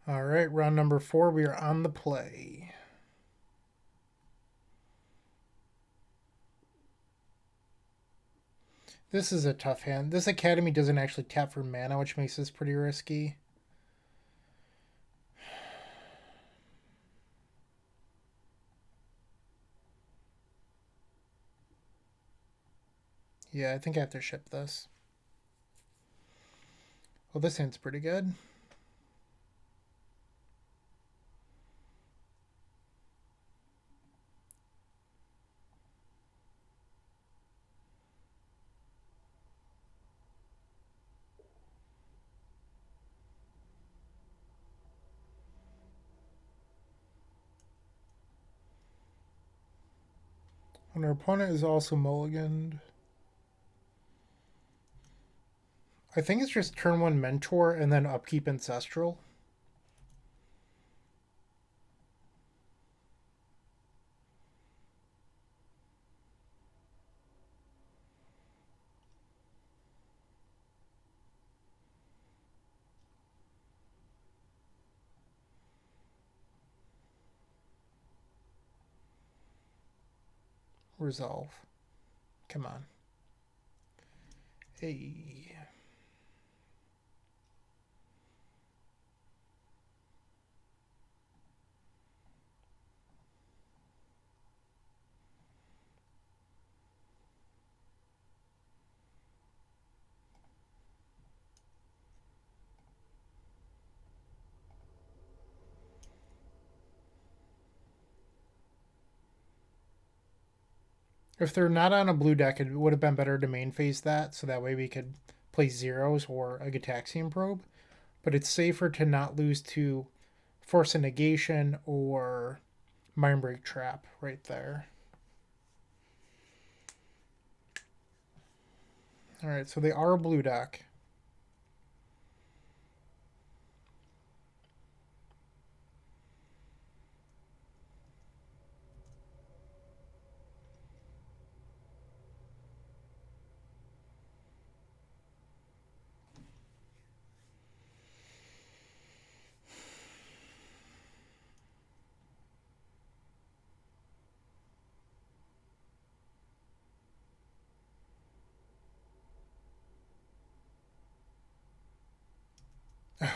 All right, round number 4. We are on the play. This is a tough hand. This Academy doesn't actually tap for mana, which makes this pretty risky. Yeah, I think I have to ship this. Well, this hand's pretty good. And our opponent is also mulliganed. I think it's just turn 1 Mentor and then upkeep Ancestral. Resolve. Come on. Hey. If they're not on a blue deck, it would have been better to main phase that, so that way we could play zeros or a Gitaxian Probe. But it's safer to not lose to Force a Negation or Mindbreak Trap right there. Alright, so they are a blue deck.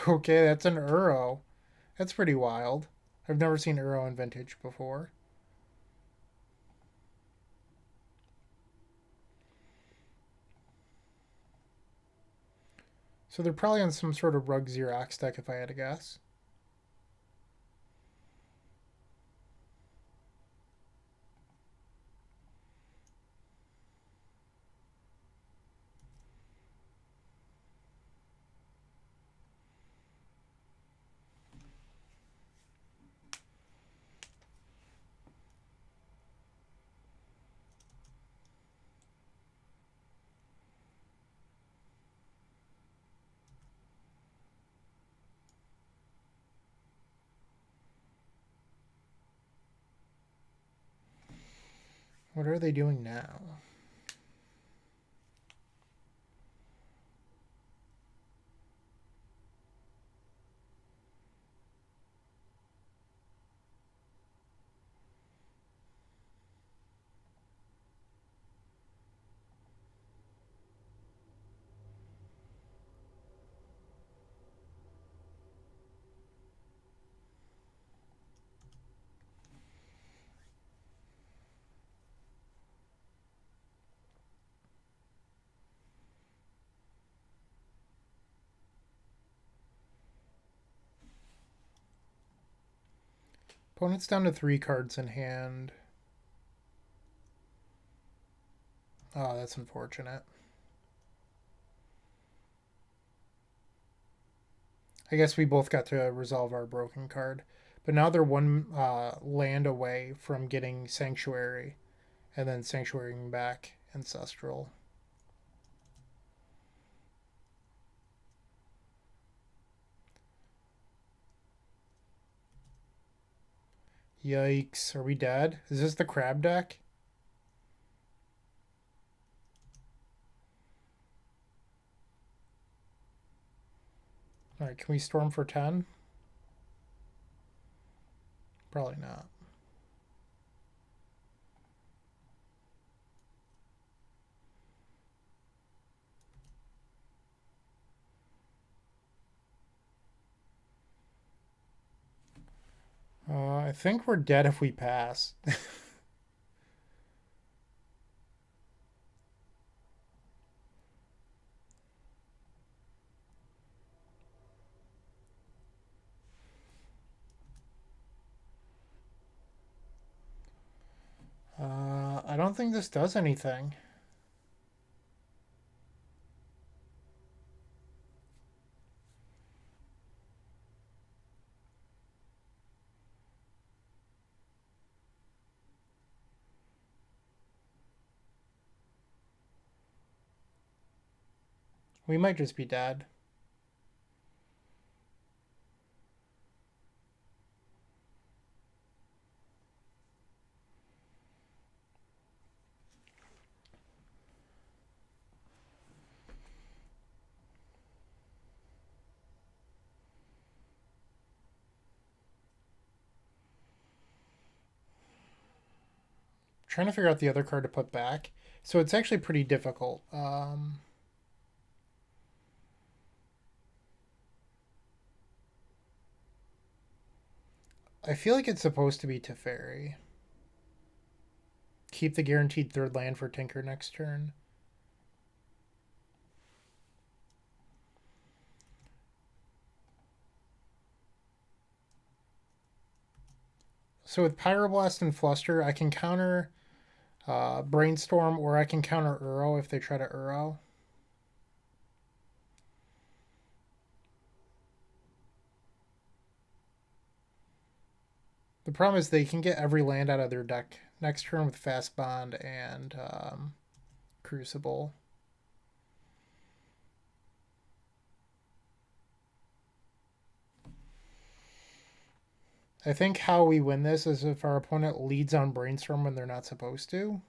Okay, that's an Uro. That's pretty wild. I've never seen Uro in Vintage before. So they're probably on some sort of Rug Xerox deck if I had to guess. What are they doing now? Opponent's down to 3 cards in hand. Oh, that's unfortunate. I guess we both got to resolve our broken card. But now they're one land away from getting Sanctuary and then Sanctuarying back Ancestral. Yikes. Are we dead? Is this the crab deck? Alright, can we storm for 10? Probably not. I think we're dead if we pass. I don't think this does anything. We might just be dead. Trying to figure out the other card to put back. So it's actually pretty difficult. I feel like it's supposed to be Teferi. Keep the guaranteed third land for Tinker next turn. So with Pyroblast and Fluster, I can counter Brainstorm, or I can counter Uro if they try to Uro. The problem is they can get every land out of their deck next turn with Fast Bond and Crucible. I think how we win this is if our opponent leads on Brainstorm when they're not supposed to.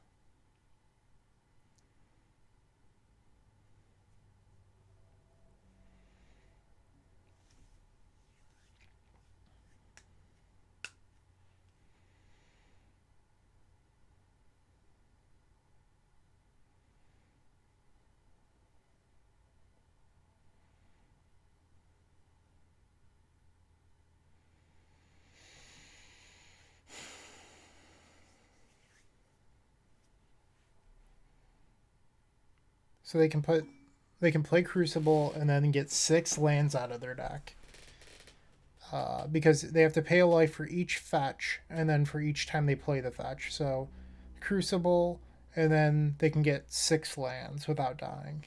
So they can play Crucible and then get 6 lands out of their deck. Because they have to pay a life for each fetch, and then for each time they play the fetch. So Crucible, and then they can get 6 lands without dying.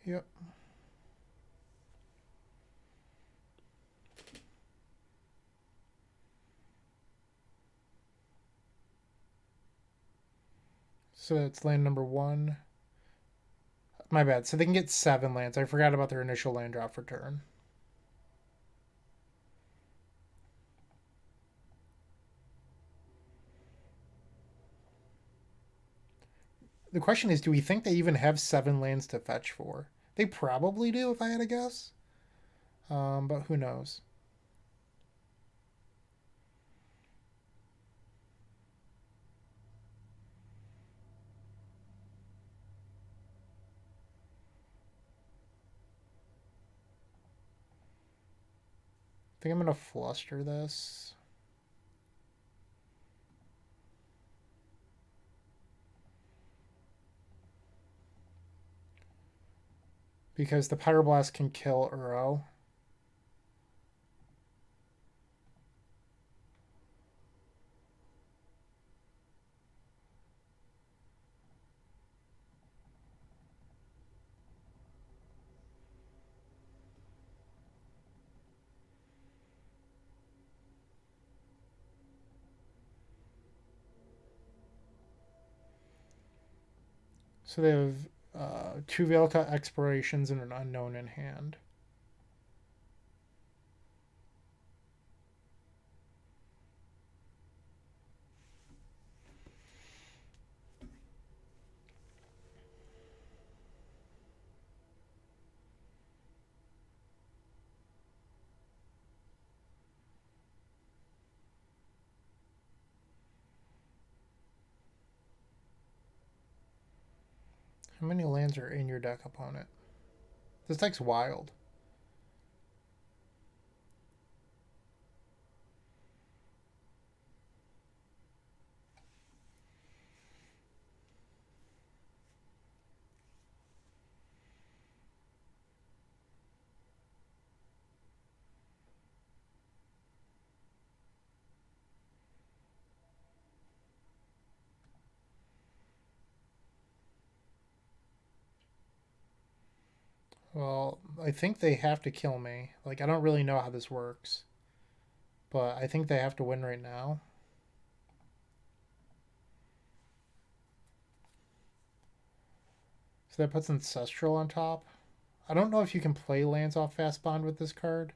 Yep. So that's land number 1. My bad. So they can get 7 lands. I forgot about their initial land drop for turn. The question is, do we think they even have 7 lands to fetch for? They probably do, if I had to guess. But who knows? I think I'm going to fluster this. Because the Pyroblast can kill Uro. So they have 2 Veilka explorations and an unknown in hand. How many lands are in your deck, opponent? This deck's wild. Well, I think they have to kill me. Like, I don't really know how this works. But I think they have to win right now. So that puts Ancestral on top. I don't know if you can play lands off Fast Bond with this card.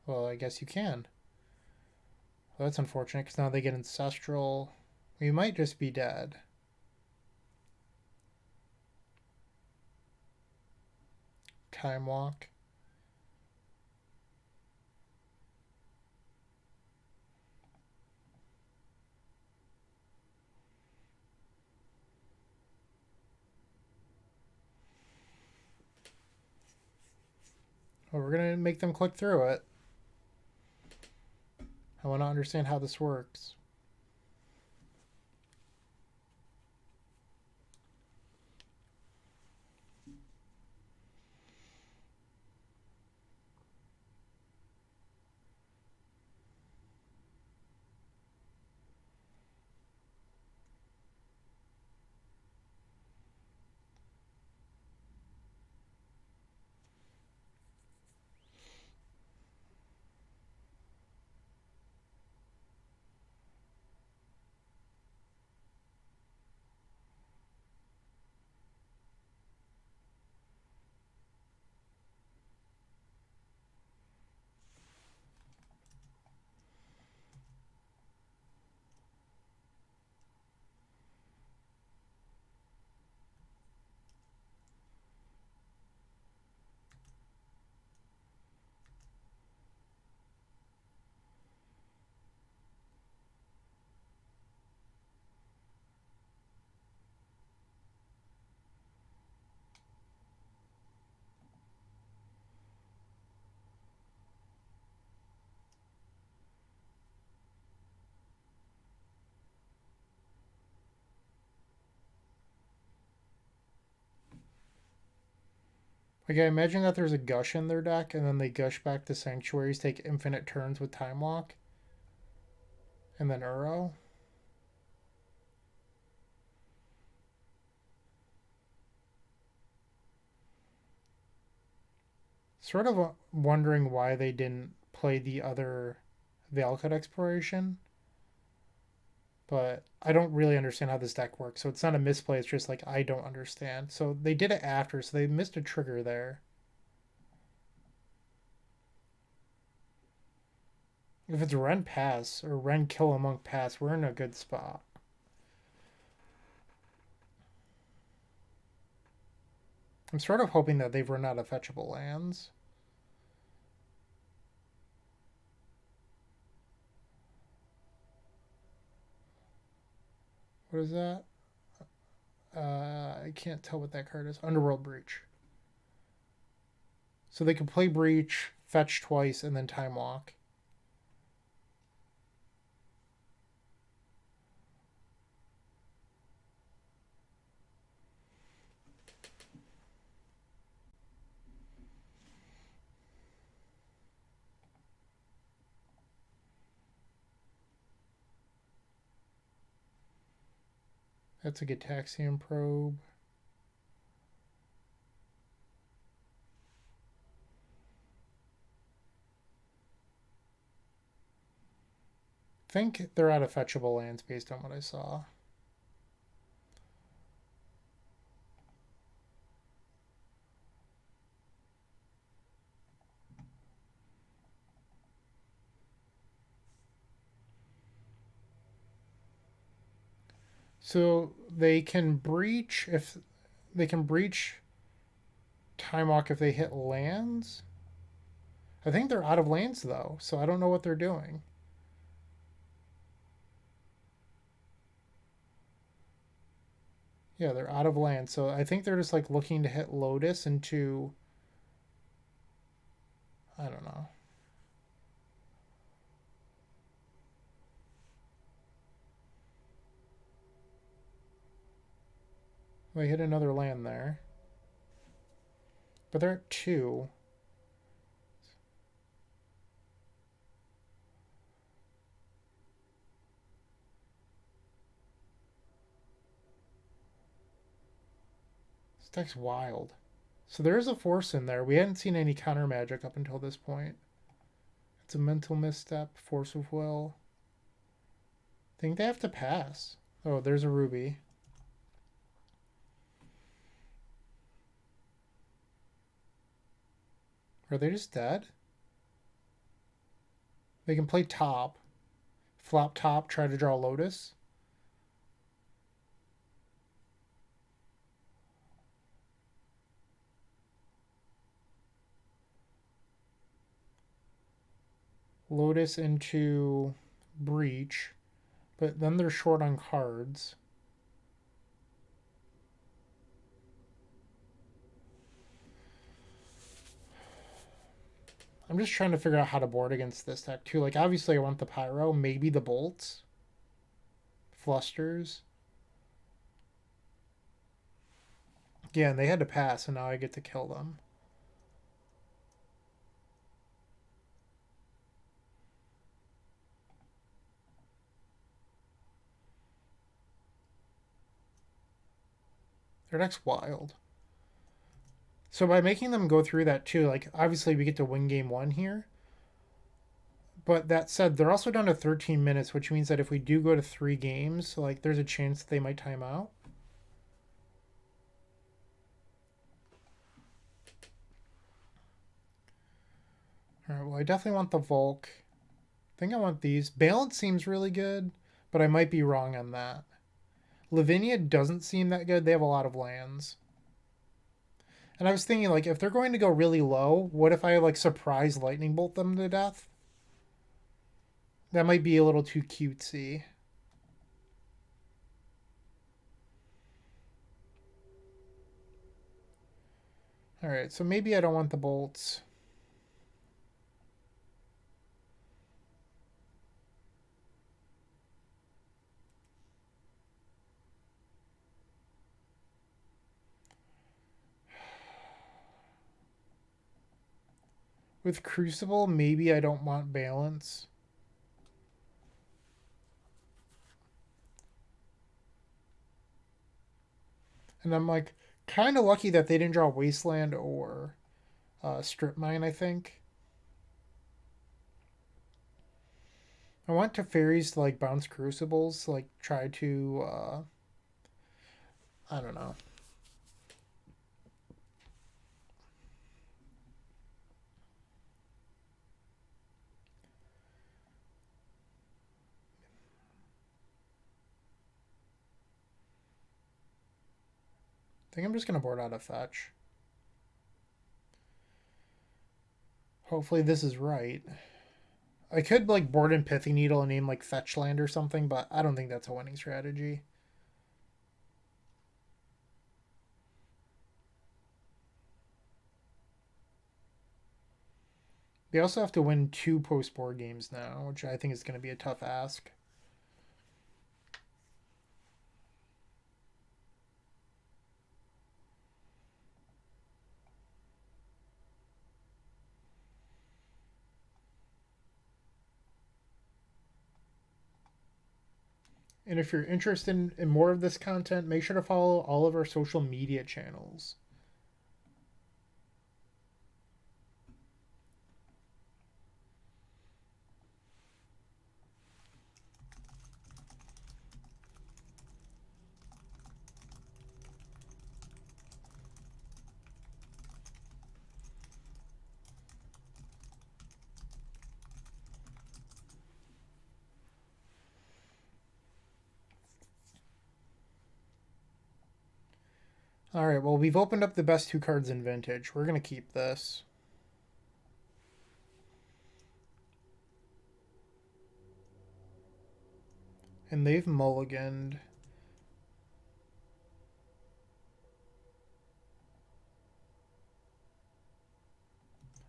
Well, I guess you can. Well, that's unfortunate because now they get Ancestral. We might just be dead. Time Walk. Well, we're going to make them click through it. I want to understand how this works. Like, I imagine that there's a Gush in their deck, and then they Gush back to Sanctuaries, take infinite turns with Time Walk, and then Uro. Sort of wondering why they didn't play the other Valakut Exploration, but I don't really understand how this deck works. So it's not a misplay, it's just like I don't understand. So they did it after, so they missed a trigger there. If it's Ren Pass or Ren Kill a Monk Pass, we're in a good spot. I'm sort of hoping that they've run out of fetchable lands. What is that? I can't tell what that card is. Underworld Breach. So they can play Breach, fetch twice, and then Time Walk. That's a Gitaxian Probe. I think they're out of fetchable lands based on what I saw. So they can breach if they can breach Time Walk if they hit lands. I think they're out of lands though, so I don't know what they're doing. Yeah, they're out of land. So I think they're just like looking to hit Lotus into, I don't know. They hit another land there. But they're at 2. This deck's wild. So there is a force in there. We hadn't seen any counter magic up until this point. It's a mental misstep, force of will. I think they have to pass. Oh, there's a ruby. Are they just dead? They can play top. Flop top, try to draw Lotus. Lotus into Breach. But then they're short on cards. I'm just trying to figure out how to board against this deck too. Like obviously I want the Pyro, maybe the Bolts. Flusters. Yeah, and they had to pass, and now I get to kill them. Their deck's wild. So by making them go through that too, like obviously we get to win game 1 here. But that said, they're also down to 13 minutes, which means that if we do go to 3 games, like there's a chance that they might time out. Alright, well I definitely want the Volk. I think I want these. Balance seems really good, but I might be wrong on that. Lavinia doesn't seem that good. They have a lot of lands. And I was thinking, like, if they're going to go really low, what if I, like, surprise lightning bolt them to death? That might be a little too cutesy. Alright, so maybe I don't want the bolts. With Crucible, maybe I don't want balance. And I'm like kind of lucky that they didn't draw Wasteland or Strip Mine, I think. I want Teferis to like bounce Crucibles, like try to, I don't know. I think I'm just going to board out a fetch. Hopefully this is right. I could like board in Pithy Needle and name like Fetch Land or something, but I don't think that's a winning strategy. They also have to win 2 post-board games now, which I think is going to be a tough ask. And if you're interested in more of this content, make sure to follow all of our social media channels. All right, well, we've opened up the best 2 cards in Vintage. We're going to keep this. And they've mulliganed.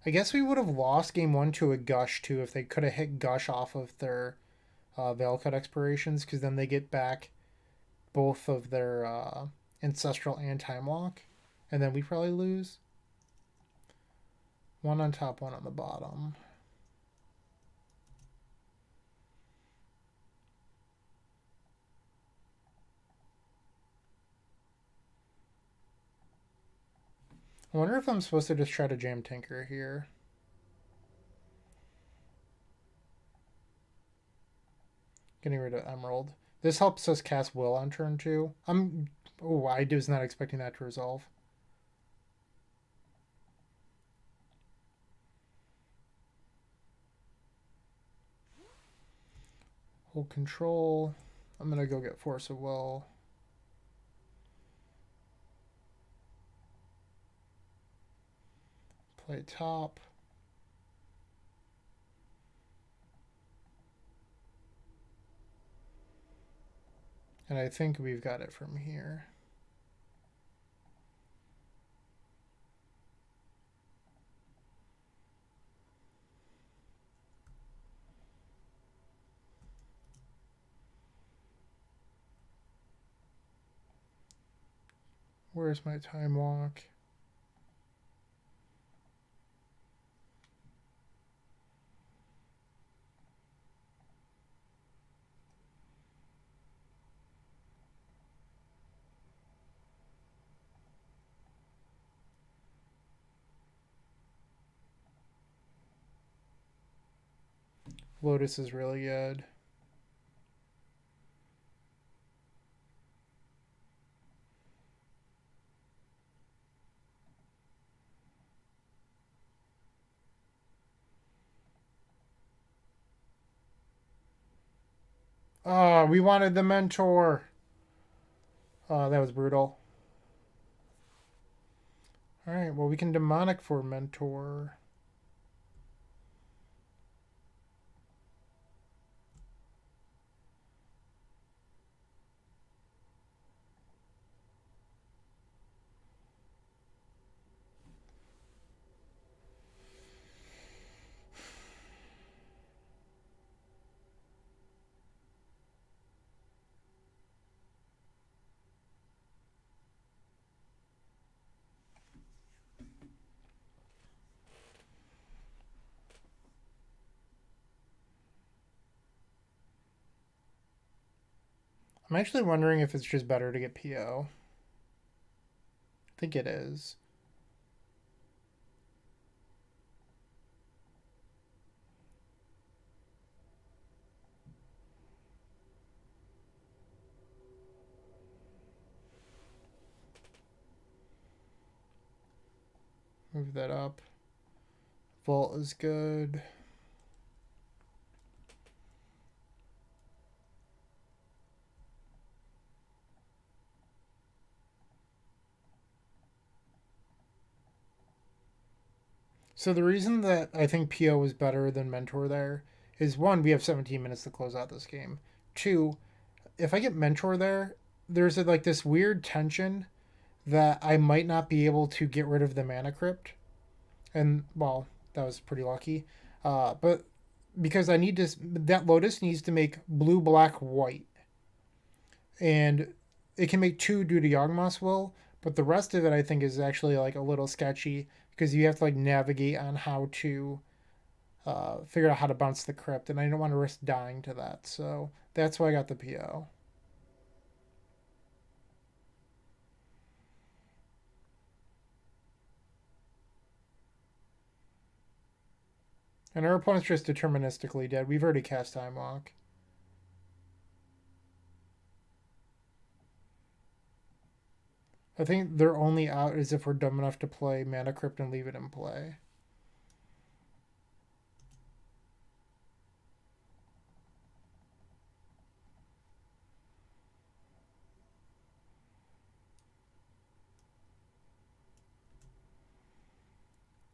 I guess we would have lost game 1 to a Gush too if they could have hit Gush off of their Veil Cut expirations, because then they get back both of their Ancestral and Time Walk, and then we probably lose. One on top, one on the bottom. I wonder if I'm supposed to just try to jam Tinker here. Getting rid of Emerald. This helps us cast Will on turn 2. Oh, I was not expecting that to resolve. Hold control. I'm going to go get Force of Will. Play top. And I think we've got it from here. Where's my Time Walk? Lotus is really good. Oh, we wanted the Mentor. Oh, that was brutal. Alright, well, we can Demonic for Mentor. I'm actually wondering if it's just better to get PO. I think it is. Move that up. Vault is good. So the reason that I think PO is better than Mentor there is, one, we have 17 minutes to close out this game. Two, if I get Mentor there, there's like this weird tension that I might not be able to get rid of the Mana Crypt. And, well, that was pretty lucky. But because I need to, that Lotus needs to make blue, black, white. And it can make two due to Yawgmoth's Will, but the rest of it I think is actually like a little sketchy because you have to like navigate on how to figure out how to bounce the crypt, and I don't want to risk dying to that. So that's why I got the PO. And our opponent's just deterministically dead. We've already cast Time Walk. I think their only out is if we're dumb enough to play Mana Crypt and leave it in play.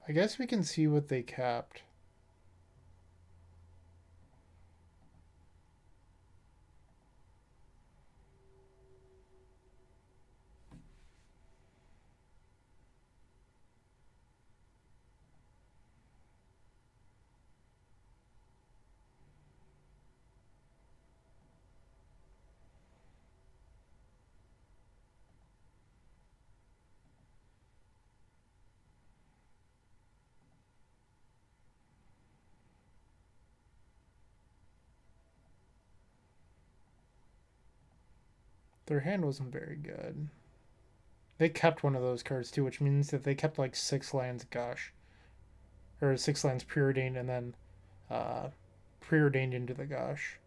I guess we can see what they capped. Their hand wasn't very good. They kept one of those cards too, which means that they kept like 6 lands Gush. Or 6 lands Preordained and then Preordained into the Gush.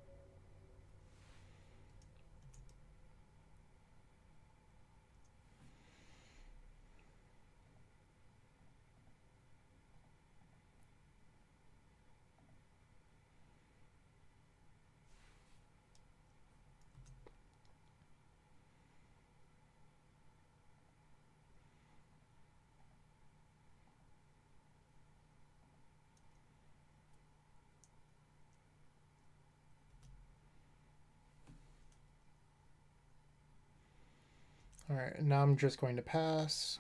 Alright, now I'm just going to pass.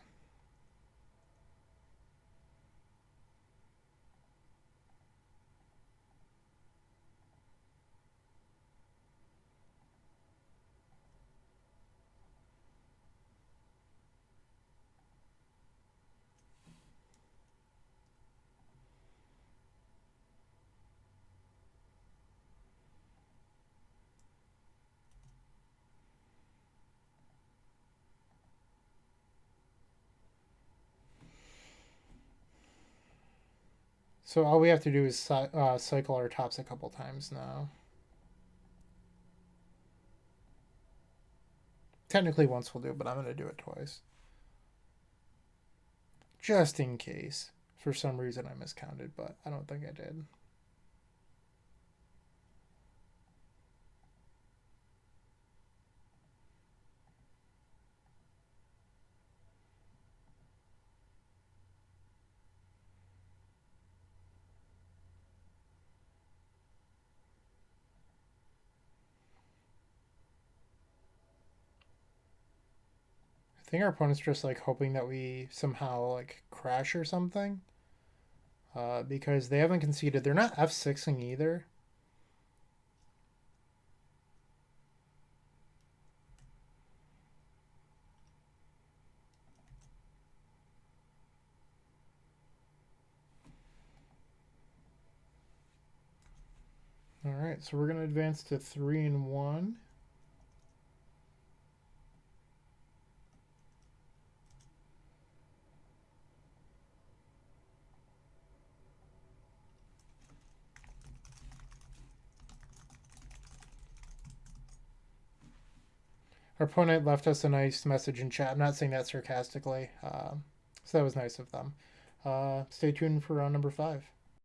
So all we have to do is cycle our tops a couple times now. Technically once will do, but I'm going to do it twice. Just in case. For some reason I miscounted, but I don't think I did. I think our opponent's just like hoping that we somehow like crash or something. Because they haven't conceded. They're not F6ing either. Alright, so we're going to advance to 3-1. Our opponent left us a nice message in chat. I'm not saying that sarcastically, so that was nice of them. Stay tuned for round number 5.